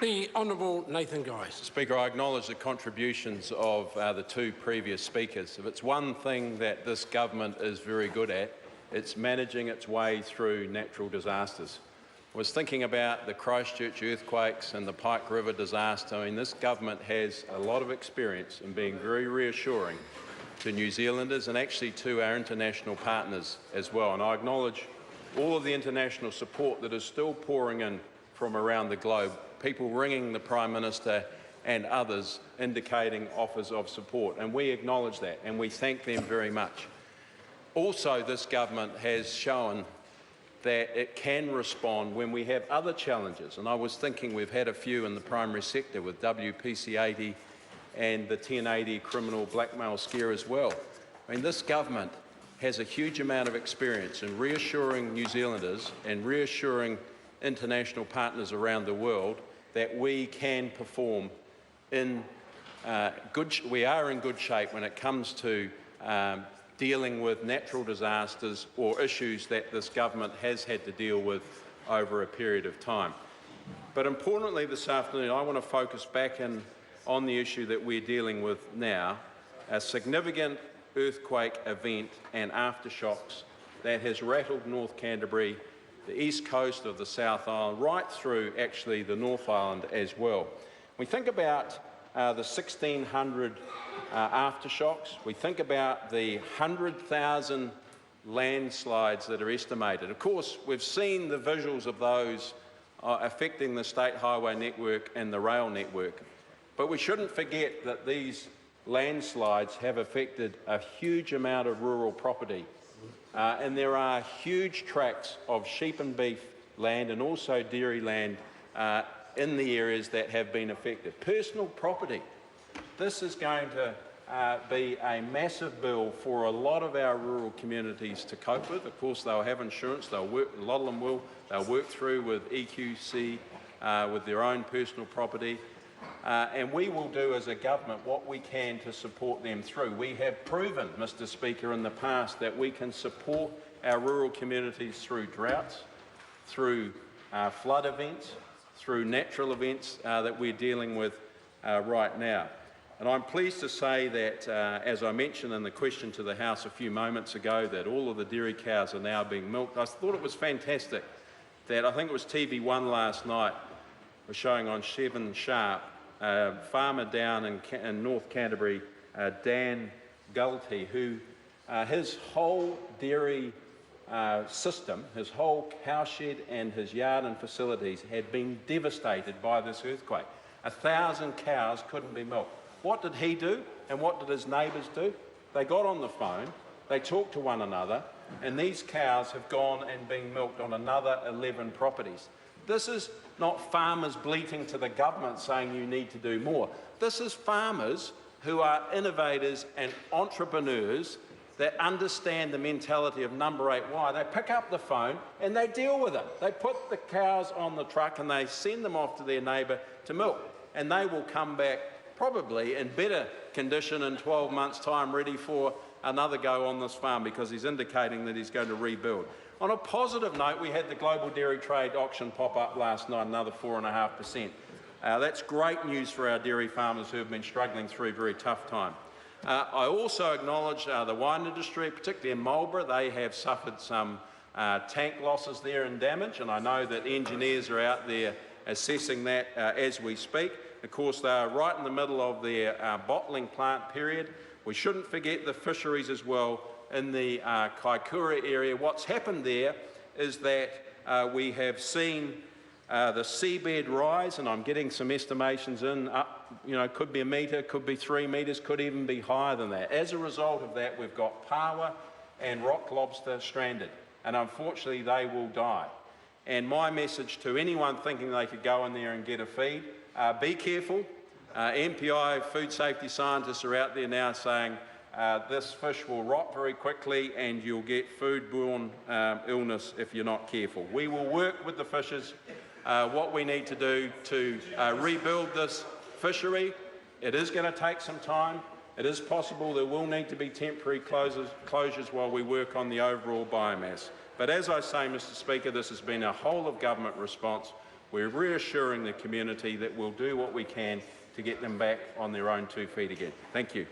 The Honourable Nathan Guise. Speaker, I acknowledge the contributions of the two previous speakers. If it's one thing that this government is very good at, it's managing its way through natural disasters. I was thinking about the Christchurch earthquakes and the Pike River disaster. I mean, this government has a lot of experience in being very reassuring to New Zealanders and actually to our international partners as well. And I acknowledge all of the international support that is still pouring in from around the globe, people ringing the Prime Minister and others indicating offers of support, and we acknowledge that and we thank them very much. Also, this government has shown that it can respond when we have other challenges, and I was thinking we've had a few in the primary sector with WPC 80 and the 1080 criminal blackmail scare as well. I mean, this government has a huge amount of experience in reassuring New Zealanders and reassuring international partners around the world that we can perform in we are in good shape when it comes to dealing with natural disasters or issues that this government has had to deal with over a period of time. But importantly this afternoon, I want to focus back on the issue that we're dealing with now, a significant earthquake event and aftershocks that has rattled North Canterbury, the east coast of the South Island, right through actually the North Island as well. We think about the 1600 aftershocks, we think about the 100,000 landslides that are estimated. Of course, we've seen the visuals of those affecting the state highway network and the rail network, but we shouldn't forget that these landslides have affected a huge amount of rural property. And there are huge tracts of sheep and beef land and also dairy land in the areas that have been affected. Personal property. This is going to be a massive bill for a lot of our rural communities to cope with. Of course, they'll have insurance. They'll work, a lot of them will. They'll work through with EQC, with their own personal property. And we will do as a government what we can to support them through. We have proven, Mr Speaker, in the past that we can support our rural communities through droughts, through flood events, through natural events that we're dealing with right now. And I'm pleased to say that, as I mentioned in the question to the House a few moments ago, that all of the dairy cows are now being milked. I thought it was fantastic that, I think it was TV1 last night, was showing on 7 Sharp, a farmer down in North Canterbury, Dan Gulty, who his whole dairy system, his whole cowshed and his yard and facilities had been devastated by this earthquake. 1,000 cows couldn't be milked. What did he do and what did his neighbours do? They got on the phone, they talked to one another, and these cows have gone and been milked on another 11 properties. This is not farmers bleating to the government saying you need to do more. This is farmers who are innovators and entrepreneurs that understand the mentality of number 8 why. They pick up the phone and they deal with it. They put the cows on the truck and they send them off to their neighbour to milk, and they will come back probably in better condition in 12 months' time, ready for another go on this farm, because he's indicating that he's going to rebuild. On a positive note, we had the global dairy trade auction pop up last night, another 4.5%. That's great news for our dairy farmers who have been struggling through a very tough time. I also acknowledge the wine industry, particularly in Marlborough. They have suffered some tank losses there and damage, and I know that engineers are out there assessing that as we speak. Of course, they are right in the middle of their bottling plant period. We shouldn't forget the fisheries as well in the Kaikoura area. What's happened there is that we have seen the seabed rise, and I'm getting some estimations in, up, could be 1 metre, could be 3 metres, could even be higher than that. As a result of that, we've got paua and rock lobster stranded, and unfortunately they will die. And my message to anyone thinking they could go in there and get a feed, be careful. MPI food safety scientists are out there now saying this fish will rot very quickly and you'll get foodborne illness if you're not careful. We will work with the fishers what we need to do to rebuild this fishery. It is going to take some time. It is possible there will need to be temporary closures while we work on the overall biomass. But as I say, Mr Speaker, this has been a whole-of-government response. We're reassuring the community that we'll do what we can to get them back on their own 2 feet again. Thank you.